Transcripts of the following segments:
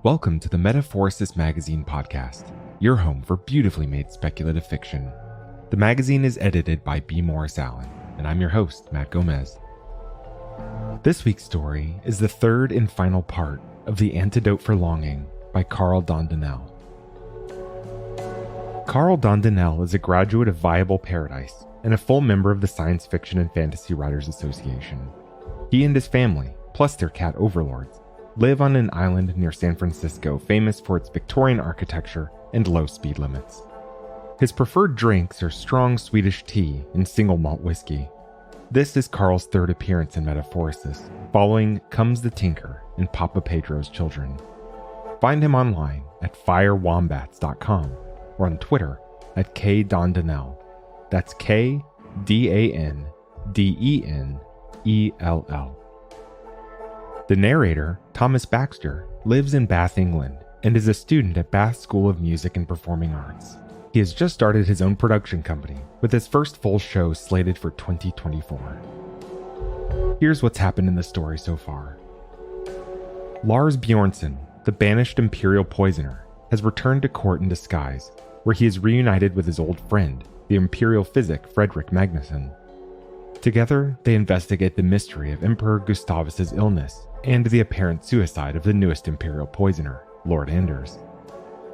Welcome to the Metaphorosis magazine podcast, your home for beautifully made speculative fiction. The magazine is edited by B. Morris Allen, and I'm your host, Matt Gomez. This week's story is the third and final part of The Antidote for Longing by Karl Dandenell. Karl Dandenell is a graduate of Viable Paradise and a full member of the Science Fiction and Fantasy Writers Association. He and his family, plus their cat overlords, live on an island near San Francisco famous for its Victorian architecture and low speed limits. His preferred drinks are strong Swedish tea and single malt whiskey. This is Karl's third appearance in Metaphorosis, following Comes the Tinker and Papa Pedro's Children. Find him online at firewombats.com or on Twitter at kdandenell. That's KDANDENELL. The narrator, Thomas Baxter, lives in Bath, England, and is a student at Bath School of Music and Performing Arts. He has just started his own production company, with his first full show slated for 2024. Here's what's happened in the story so far. Lars Bjornsen, the banished imperial poisoner, has returned to court in disguise, where he is reunited with his old friend, the imperial physic Fredrik Magnusson. Together, they investigate the mystery of Emperor Gustavus's illness and the apparent suicide of the newest imperial poisoner, Lord Anders.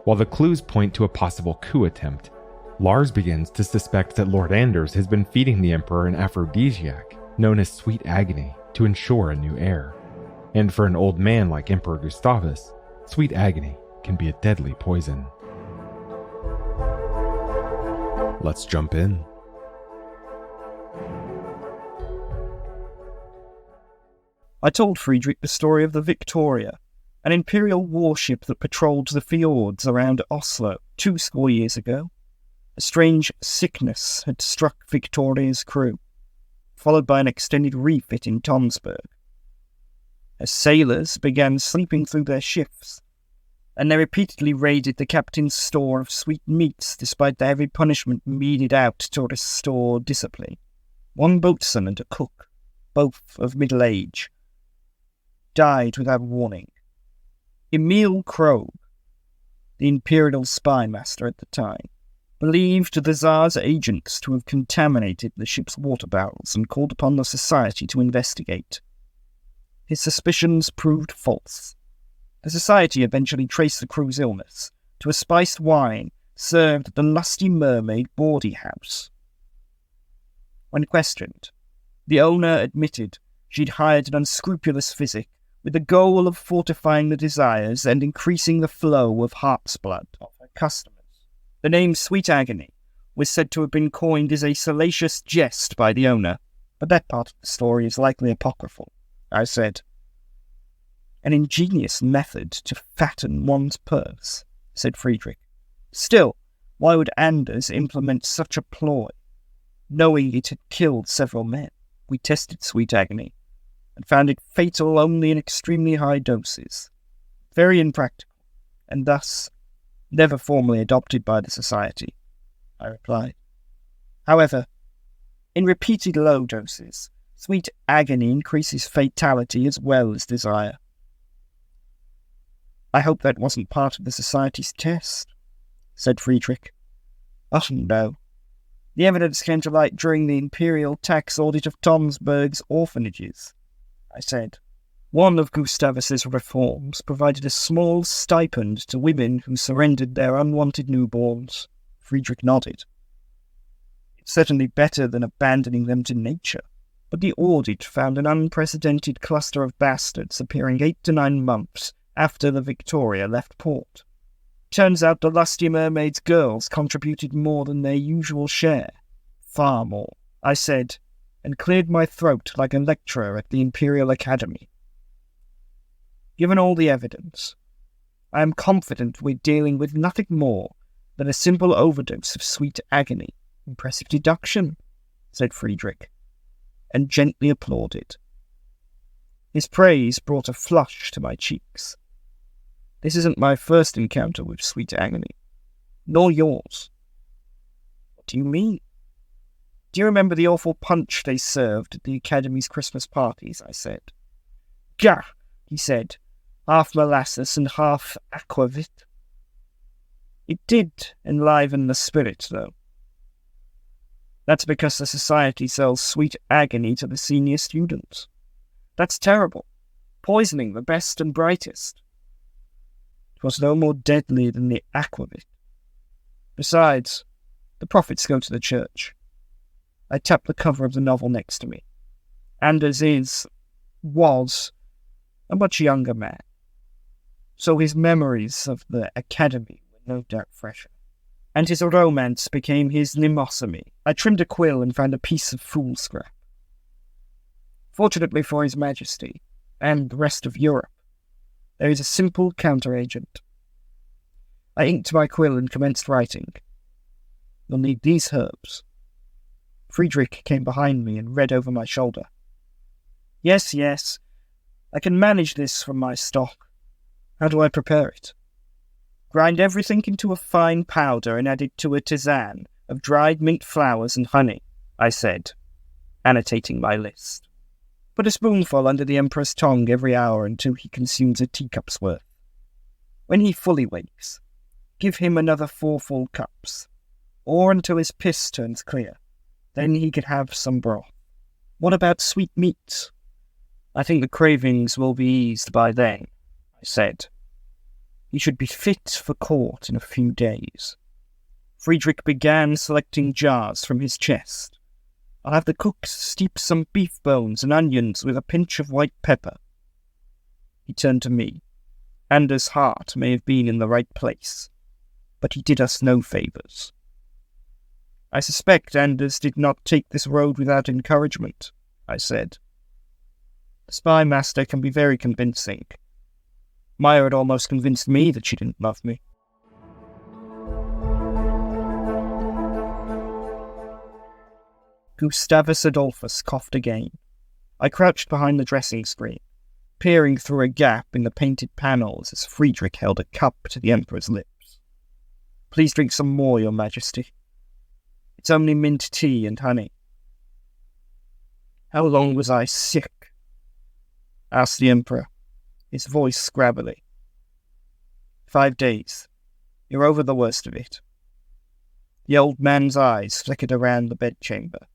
While the clues point to a possible coup attempt, Lars begins to suspect that Lord Anders has been feeding the emperor an aphrodisiac known as Sweet Agony to ensure a new heir. And for an old man like Emperor Gustavus, Sweet Agony can be a deadly poison. Let's jump in. I told Fredrik the story of the Victoria, an imperial warship that patrolled the fjords around Oslo 20 years ago. A strange sickness had struck Victoria's crew, followed by an extended refit in Tonsberg. As sailors began sleeping through their shifts, and they repeatedly raided the captain's store of sweet meats despite the heavy punishment meted out to restore discipline. One boatswain and a cook, both of middle age, died without warning. Emil Krogh, the imperial spymaster at the time, believed the Tsar's agents to have contaminated the ship's water barrels and called upon the society to investigate. His suspicions proved false. The society eventually traced the crew's illness to a spiced wine served at the Lusty Mermaid boarding house. When questioned, the owner admitted she'd hired an unscrupulous physic with the goal of fortifying the desires and increasing the flow of heart's blood of her customers. The name Sweet Agony was said to have been coined as a salacious jest by the owner, but that part of the story is likely apocryphal, I said. An ingenious method to fatten one's purse, said Fredrik. Still, why would Anders implement such a ploy? Knowing it had killed several men, we tested Sweet Agony and found it fatal only in extremely high doses. Very impractical, and thus never formally adopted by the society, I replied. However, in repeated low doses, Sweet Agony increases fatality as well as desire. I hope that wasn't part of the society's test, said Fredrik. Oh no. The evidence came to light during the imperial tax audit of Tonsberg's orphanages, I said. One of Gustavus's reforms provided a small stipend to women who surrendered their unwanted newborns. Fredrik nodded. It's certainly better than abandoning them to nature, but the audit found an unprecedented cluster of bastards appearing 8 to 9 months after the Victoria left port. Turns out the Lusty Mermaid's girls contributed more than their usual share. Far more, I said, and cleared my throat like a lecturer at the Imperial Academy. Given all the evidence, I am confident we're dealing with nothing more than a simple overdose of Sweet Agony. Impressive deduction, said Fredrik, and gently applauded. His praise brought a flush to my cheeks. This isn't my first encounter with Sweet Agony, nor yours. What do you mean? Do you remember the awful punch they served at the Academy's Christmas parties? I said. Gah, he said. half molasses and half aquavit. It did enliven the spirit, though. That's because the society sells Sweet Agony to the senior students. That's terrible, poisoning the best and brightest. It was no more deadly than the aquavit. Besides, the profits go to the church. I tapped the cover of the novel next to me. Anders was a much younger man, so his memories of the academy were no doubt fresher, and his romance became his mnemosyne. I trimmed a quill and found a piece of fool scrap. Fortunately for His Majesty, and the rest of Europe, there is a simple counteragent. I inked my quill and commenced writing. You'll need these herbs. Fredrik came behind me and read over my shoulder. Yes, I can manage this from my stock. How do I prepare it? Grind everything into a fine powder and add it to a tisane of dried mint flowers and honey, I said, annotating my list. Put a spoonful under the Emperor's tongue every hour until he consumes a teacup's worth. When he fully wakes, give him another 4 full cups, or until his piss turns clear. Then he could have some broth. What about sweet meats? I think the cravings will be eased by then, I said. He should be fit for court in a few days. Fredrik began selecting jars from his chest. I'll have the cooks steep some beef bones and onions with a pinch of white pepper. He turned to me. Anders' heart may have been in the right place, but he did us no favours. I suspect Anders did not take this road without encouragement, I said. The spymaster can be very convincing. Maya had almost convinced me that she didn't love me. Gustavus Adolphus coughed again. I crouched behind the dressing screen, peering through a gap in the painted panels as Fredrik held a cup to the Emperor's lips. Please drink some more, Your Majesty. It's only mint tea and honey. How long was I sick? Asked the Emperor, his voice scrabbly. 5 days. You're over the worst of it. The old man's eyes flickered around the bedchamber.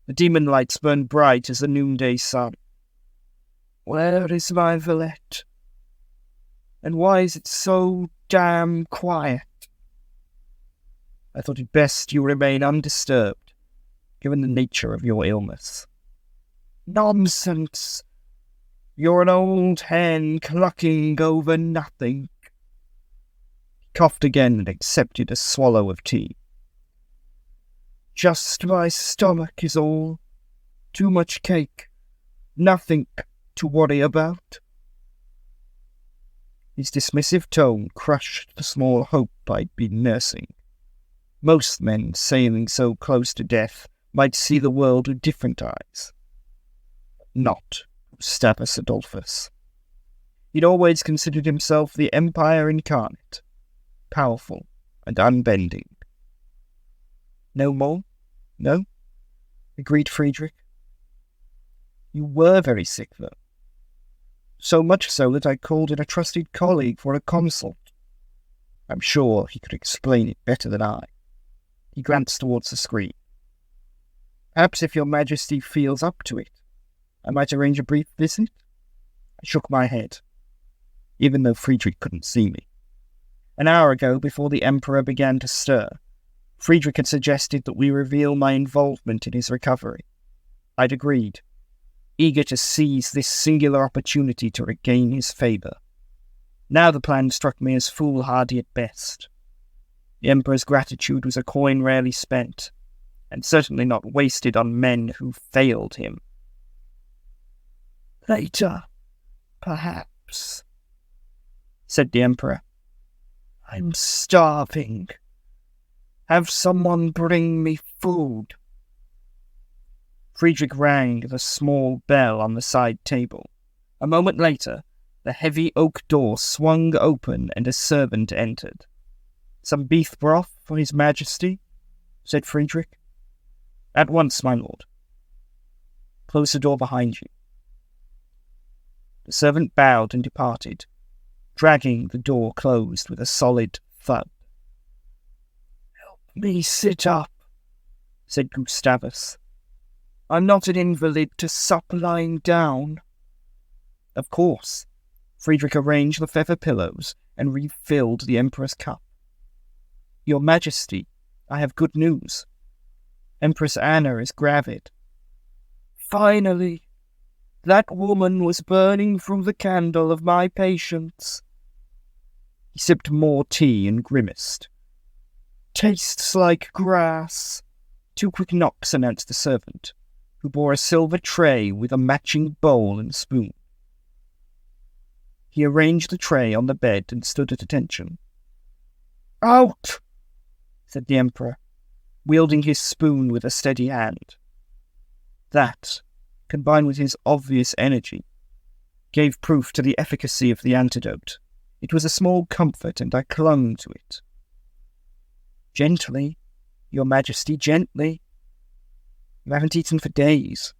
The demon lights burned bright as the noonday sun. Where is my Villette? And why is it so damn quiet? I thought it best you remain undisturbed, given the nature of your illness. Nonsense! You're an old hen clucking over nothing. He coughed again and accepted a swallow of tea. Just my stomach is all. Too much cake. Nothing to worry about. His dismissive tone crushed the small hope I'd been nursing. Most men sailing so close to death might see the world with different eyes. Not Gustavus Adolphus. He'd always considered himself the Empire incarnate, powerful and unbending. No more? No? Agreed Fredrik. You were very sick, though. So much so that I called in a trusted colleague for a consult. I'm sure he could explain it better than I. He glanced towards the screen. Perhaps if Your Majesty feels up to it, I might arrange a brief visit? I shook my head, even though Fredrik couldn't see me. An hour ago, before the Emperor began to stir, Fredrik had suggested that we reveal my involvement in his recovery. I'd agreed, eager to seize this singular opportunity to regain his favour. Now the plan struck me as foolhardy at best. The Emperor's gratitude was a coin rarely spent, and certainly not wasted on men who failed him. Later, perhaps, said the Emperor. I'm starving. Have someone bring me food. Fredrik rang the small bell on the side table. A moment later, the heavy oak door swung open and a servant entered. Some beef broth for His Majesty? Said Fredrik. At once, my lord. Close the door behind you. The servant bowed and departed, dragging the door closed with a solid thud. "Help me sit up," said Gustavus. "I'm not an invalid to sup lying down." Of course. Fredrik arranged the feather pillows and refilled the Emperor's cup. "Your Majesty, I have good news. Empress Anna is gravid." "Finally! That woman was burning through the candle of my patience." He sipped more tea and grimaced. "Tastes like grass." 2 quick knocks announced the servant, who bore a silver tray with a matching bowl and spoon. He arranged the tray on the bed and stood at attention. "Out!" said the Emperor, wielding his spoon with a steady hand. That, combined with his obvious energy, gave proof to the efficacy of the antidote. It was a small comfort, and I clung to it. "Gently, Your Majesty, gently. You haven't eaten for days."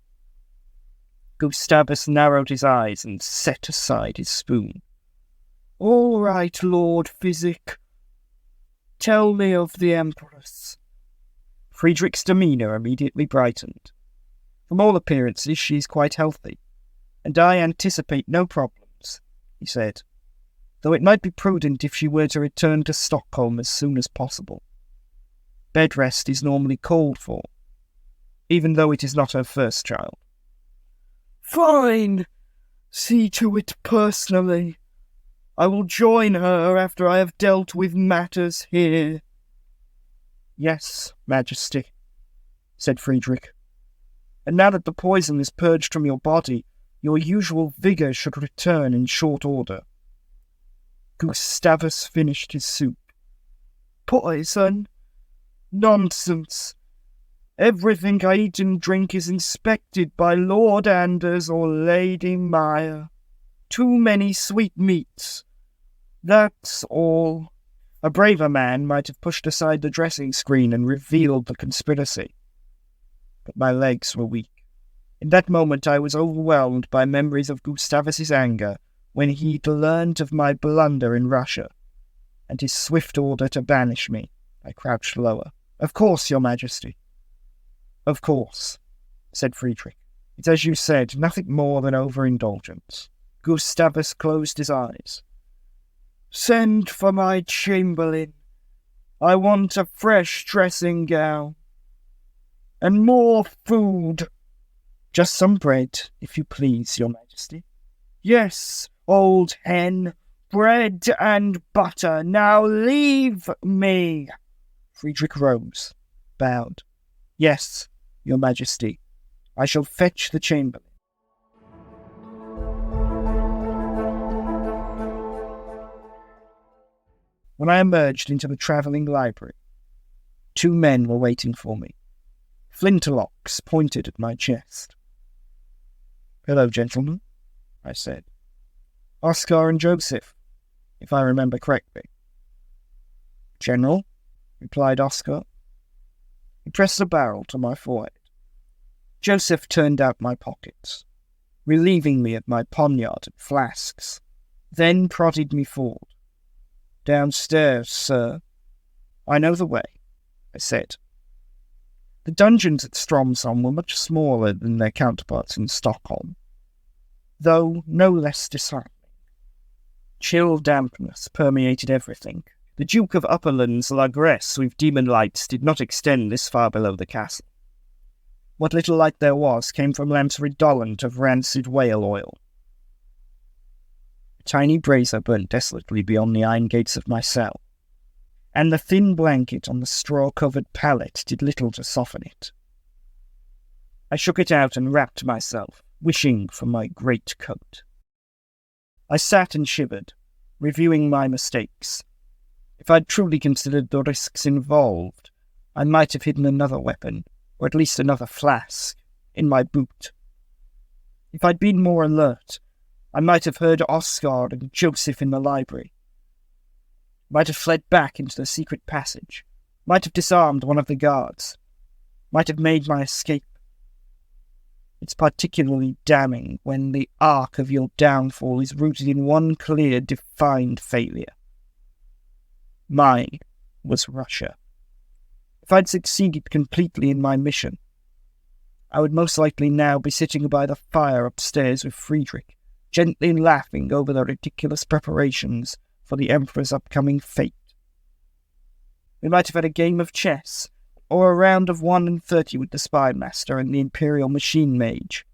Gustavus narrowed his eyes and set aside his spoon. "All right, Lord Physic. Tell me of the Empress." Fredrik's demeanour immediately brightened. "From all appearances, she is quite healthy, and I anticipate no problems," he said, "though it might be prudent if she were to return to Stockholm as soon as possible. Bed rest is normally called for, even though it is not her first child." "Fine! See to it personally. I will join her after I have dealt with matters here." "Yes, Majesty," said Fredrik. "And now that the poison is purged from your body, your usual vigour should return in short order." Gustavus finished his soup. "Poison? Nonsense! Everything I eat and drink is inspected by Lord Anders or Lady Meyer. Too many sweetmeats. That's all." A braver man might have pushed aside the dressing screen and revealed the conspiracy. But my legs were weak. In that moment I was overwhelmed by memories of Gustavus's anger when he'd learned of my blunder in Russia, and his swift order to banish me. I crouched lower. "Of course, Your Majesty." "Of course," said Fredrik. "It's as you said, nothing more than overindulgence." Gustavus closed his eyes. "Send for my chamberlain. I want a fresh dressing gown. And more food." "Just some bread, if you please, Your Majesty." "Yes, old hen. Bread and butter. Now leave me." Fredrik rose, bowed. "Yes, Your Majesty. I shall fetch the chamberlain." When I emerged into the travelling library, 2 men were waiting for me. Flintlocks pointed at my chest. "Hello, gentlemen," I said. "Oscar and Joseph, if I remember correctly." "General," replied Oscar. He pressed the barrel to my forehead. Joseph turned out my pockets, relieving me of my poniard and flasks, then prodded me forward. "Downstairs, sir." "I know the way," I said. The dungeons at Stromsholm were much smaller than their counterparts in Stockholm, though no less disheartening. Chill dampness permeated everything. The Duke of Upperland's lagresse with demon lights did not extend this far below the castle. What little light there was came from lamps redolent of rancid whale oil. A tiny brazier burnt desolately beyond the iron gates of my cell, and the thin blanket on the straw-covered pallet did little to soften it. I shook it out and wrapped myself, wishing for my great coat. I sat and shivered, reviewing my mistakes. If I'd truly considered the risks involved, I might have hidden another weapon, or at least another flask, in my boot. If I'd been more alert, I might have heard Oscar and Joseph in the library, might have fled back into the secret passage, might have disarmed one of the guards, might have made my escape. It's particularly damning when the arc of your downfall is rooted in one clear, defined failure. Mine was Russia. If I'd succeeded completely in my mission, I would most likely now be sitting by the fire upstairs with Fredrik, gently laughing over the ridiculous preparations for the Emperor's upcoming fate. We might have had a game of chess, or a round of 1-30 with the spymaster and the imperial machine mage,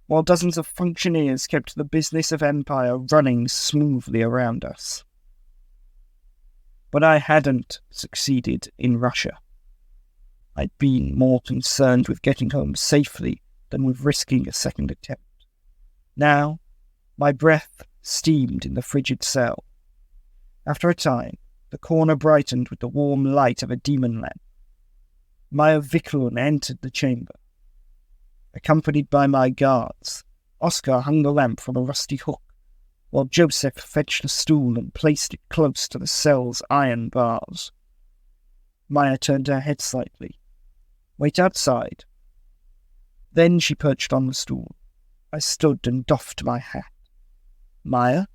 while dozens of functioneers kept the business of empire running smoothly around us. But I hadn't succeeded in Russia. I'd been more concerned with getting home safely than with risking a second attempt. Now, my breath steamed in the frigid cell. After a time, the corner brightened with the warm light of a demon lamp. Maya Viklund entered the chamber. Accompanied by my guards, Oscar hung the lamp from a rusty hook, while Joseph fetched a stool and placed it close to the cell's iron bars. Maya turned her head slightly. "Wait outside." Then she perched on the stool. I stood and doffed my hat. "Maya?"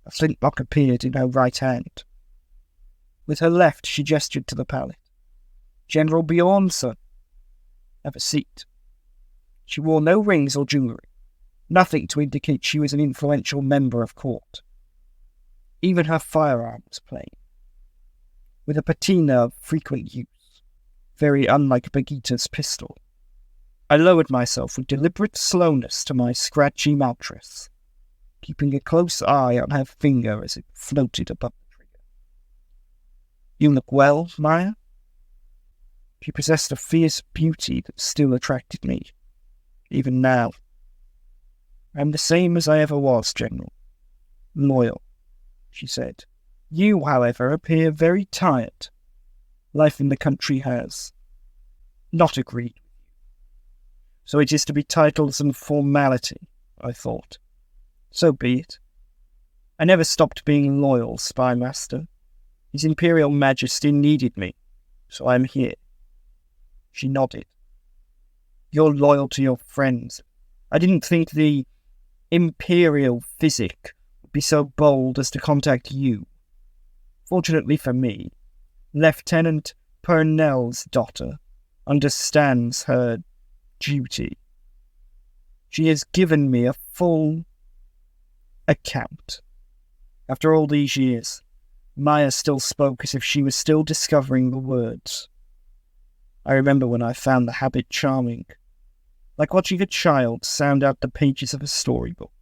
A flintlock appeared in her right hand. With her left, she gestured to the pallet. "General Bjornsen." "Have a seat." She wore no rings or jewellery, nothing to indicate she was an influential member of court. Even her firearm was plain, with a patina of frequent use, very unlike Birgitte's pistol. I lowered myself with deliberate slowness to my scratchy mattress, keeping a close eye on her finger as it floated above the trigger. "You look well, Maya?" She possessed a fierce beauty that still attracted me, even now. "I'm the same as I ever was, General. Loyal," she said. "You, however, appear very tired. Life in the country has not agreed with you. So it is to be titled some formality," I thought. "So be it. I never stopped being loyal, Spymaster. His Imperial Majesty needed me, so I'm here." She nodded. "You're loyal to your friends. I didn't think the imperial physic would be so bold as to contact you. Fortunately for me, Lieutenant Purnell's daughter understands her duty. She has given me a full account." After all these years, Maya still spoke as if she was still discovering the words. I remember when I found the habit charming, like watching a child sound out the pages of a storybook.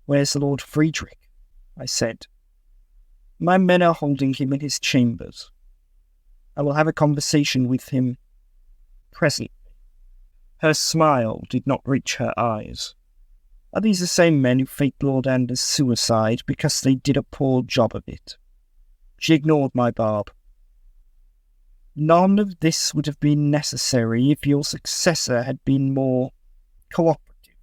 "Where's Lord Fredrik?" I said. "My men are holding him in his chambers. I will have a conversation with him presently." Her smile did not reach her eyes. "Are these the same men who faked Lord Anders' suicide because they did a poor job of it?" She ignored my barb. "None of this would have been necessary if your successor had been more cooperative.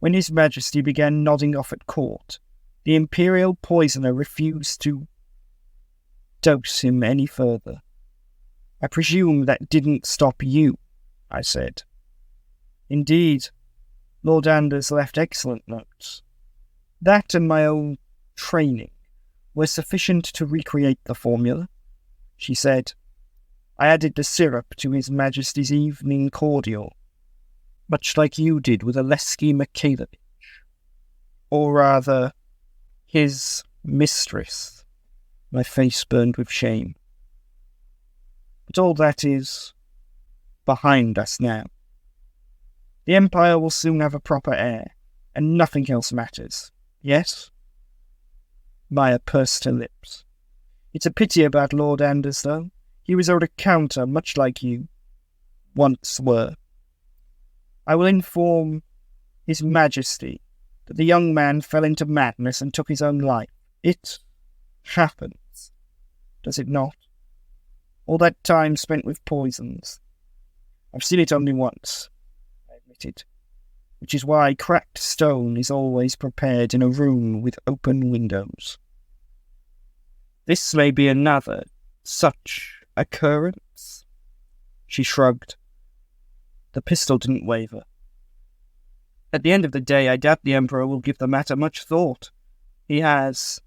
When His Majesty began nodding off at court, the imperial poisoner refused to dose him any further. I presume that didn't stop you," I said. "Indeed, Lord Anders left excellent notes. That and my own training were sufficient to recreate the formula," she said. "I added the syrup to His Majesty's evening cordial, much like you did with Oleski Mikhailovich. Or rather, his mistress." My face burned with shame. "But all that is behind us now. The Empire will soon have a proper heir, and nothing else matters. Yes?" Maya pursed her lips. "It's a pity about Lord Anders, though. He was a recounter, much like you once were. I will inform His Majesty that the young man fell into madness and took his own life. It happens, does it not? All that time spent with poisons. I've seen it only once, I admitted, which is why cracked stone is always prepared in a room with open windows. This may be another such occurrence." She shrugged. The pistol didn't waver. At the end of the day, I doubt the Emperor will give the matter much thought. He has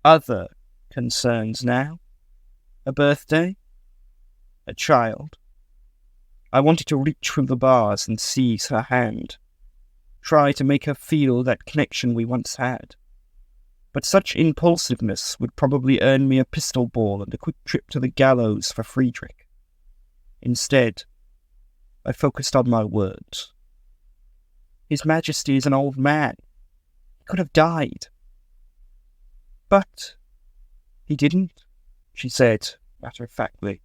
other concerns now. A birthday? A child. I wanted to reach through the bars and seize her hand. Try to make her feel that connection we once had. But such impulsiveness would probably earn me a pistol ball and a quick trip to the gallows for Fredrik. Instead, I focused on my words. His Majesty is an old man. He could have died. But he didn't, she said, matter-of-factly.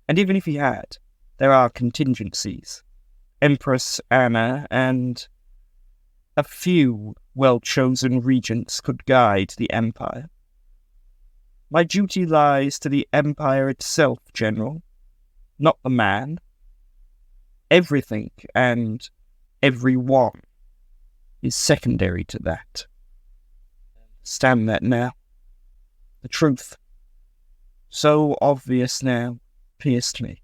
And even if he had, there are contingencies. Empress Anna and a few well-chosen regents could guide the Empire. My duty lies to the Empire itself, General, not the man. Everything and everyone is secondary to that. Understand that now. The truth, so obvious now, pierced me.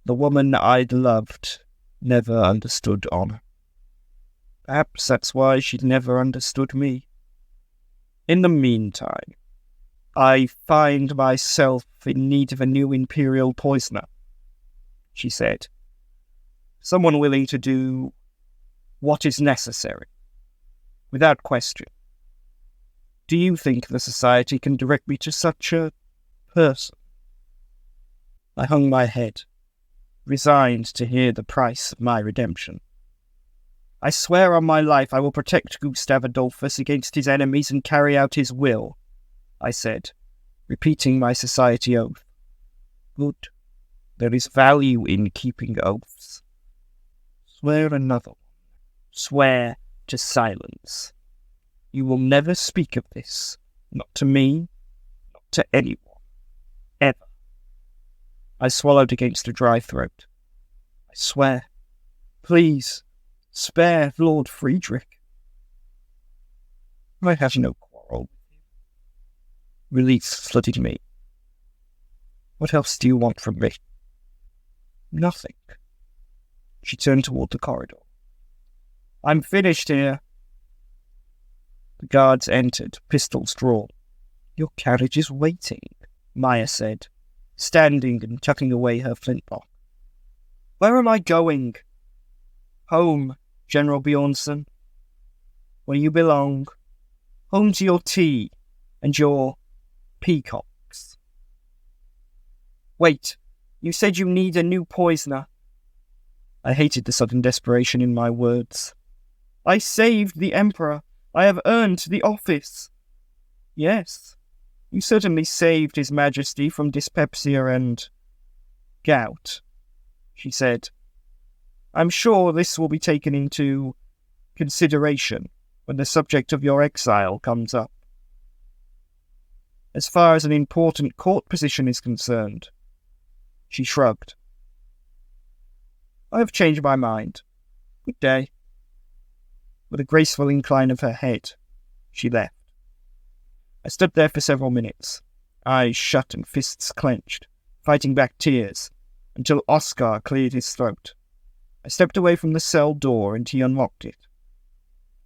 The woman I'd loved never understood honor. Perhaps that's why she'd never understood me. In the meantime, I find myself in need of a new imperial poisoner, she said. Someone willing to do what is necessary, without question. Do you think the society can direct me to such a person? I hung my head, resigned to hear the price of my redemption. I swear on my life I will protect Gustav Adolphus against his enemies and carry out his will, I said, repeating my society oath. Good. There is value in keeping oaths. Swear another one. Swear to silence. You will never speak of this, not to me, not to anyone, ever. I swallowed against a dry throat. I swear. Please, spare Lord Fredrik. I have no quarrel. Relief flooded me. What else do you want from me? Nothing. She turned toward the corridor. I'm finished here. The guards entered, pistols drawn. Your carriage is waiting, Maya said, standing and tucking away her flintlock. Where am I going? Home, General Bjornsen. Where you belong. Home to your tea and your peacocks. Wait, you said you need a new poisoner. I hated the sudden desperation in my words. I saved the Emperor. I have earned the office. Yes, you certainly saved His Majesty from dyspepsia and gout, she said. I'm sure this will be taken into consideration when the subject of your exile comes up. As far as an important court position is concerned, she shrugged. I have changed my mind. Good day. With a graceful incline of her head, she left. I stood there for several minutes, eyes shut and fists clenched, fighting back tears, until Oscar cleared his throat. I stepped away from the cell door and he unlocked it.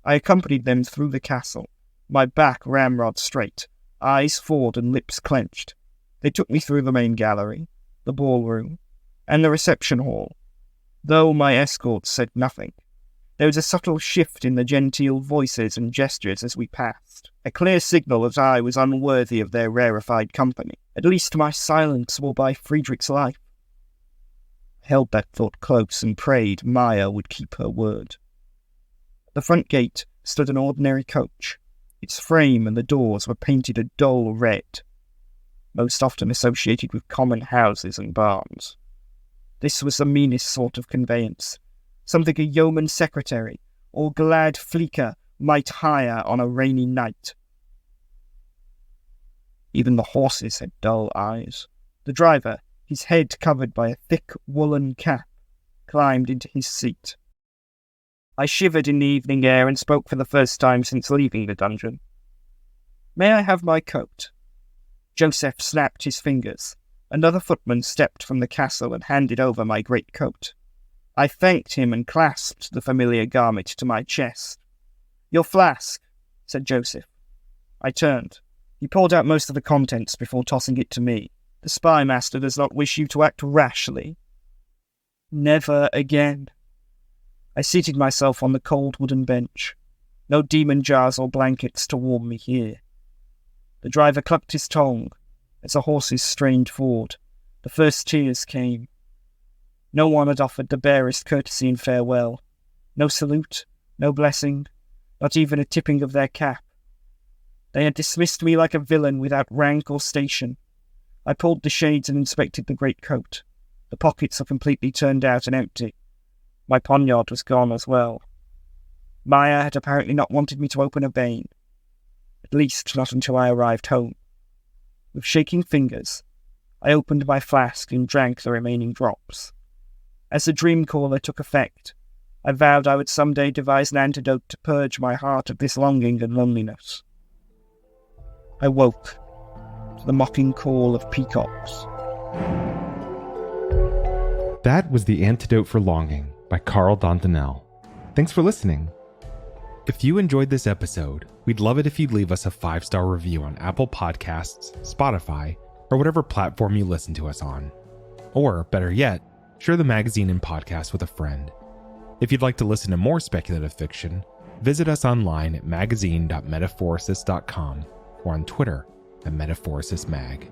I accompanied them through the castle, my back ramrod straight, eyes forward and lips clenched. They took me through the main gallery, the ballroom, and the reception hall, though my escorts said nothing. There was a subtle shift in the genteel voices and gestures as we passed, a clear signal that I was unworthy of their rarefied company. At least my silence will buy Fredrik's life. I held that thought close and prayed Maya would keep her word. At the front gate stood an ordinary coach. Its frame and the doors were painted a dull red, most often associated with common houses and barns. This was the meanest sort of conveyance, something a yeoman secretary or glad fleeker might hire on a rainy night. Even the horses had dull eyes. The driver, his head covered by a thick woolen cap, climbed into his seat. I shivered in the evening air and spoke for the first time since leaving the dungeon. May I have my coat? Joseph snapped his fingers. Another footman stepped from the castle and handed over my great coat. I thanked him and clasped the familiar garment to my chest. "Your flask," said Joseph. I turned. He poured out most of the contents before tossing it to me. "The spymaster does not wish you to act rashly." "Never again." I seated myself on the cold wooden bench. No demon jars or blankets to warm me here. The driver clucked his tongue as the horses strained forward. The first tears came. No one had offered the barest courtesy in farewell. No salute, no blessing, not even a tipping of their cap. They had dismissed me like a villain without rank or station. I pulled the shades and inspected the greatcoat. The pockets were completely turned out and empty. My poniard was gone as well. Maya had apparently not wanted me to open a vein. At least not until I arrived home. With shaking fingers, I opened my flask and drank the remaining drops. As the dream caller took effect, I vowed I would someday devise an antidote to purge my heart of this longing and loneliness. I woke to the mocking call of peacocks. That was The Antidote for Longing by Karl Dandenell. Thanks for listening. If you enjoyed this episode, we'd love it if you'd leave us a 5-star review on Apple Podcasts, Spotify, or whatever platform you listen to us on. Or, better yet, share the magazine and podcast with a friend. If you'd like to listen to more speculative fiction, visit us online at magazine.metaphorosis.com or on Twitter at MetaphorosisMag.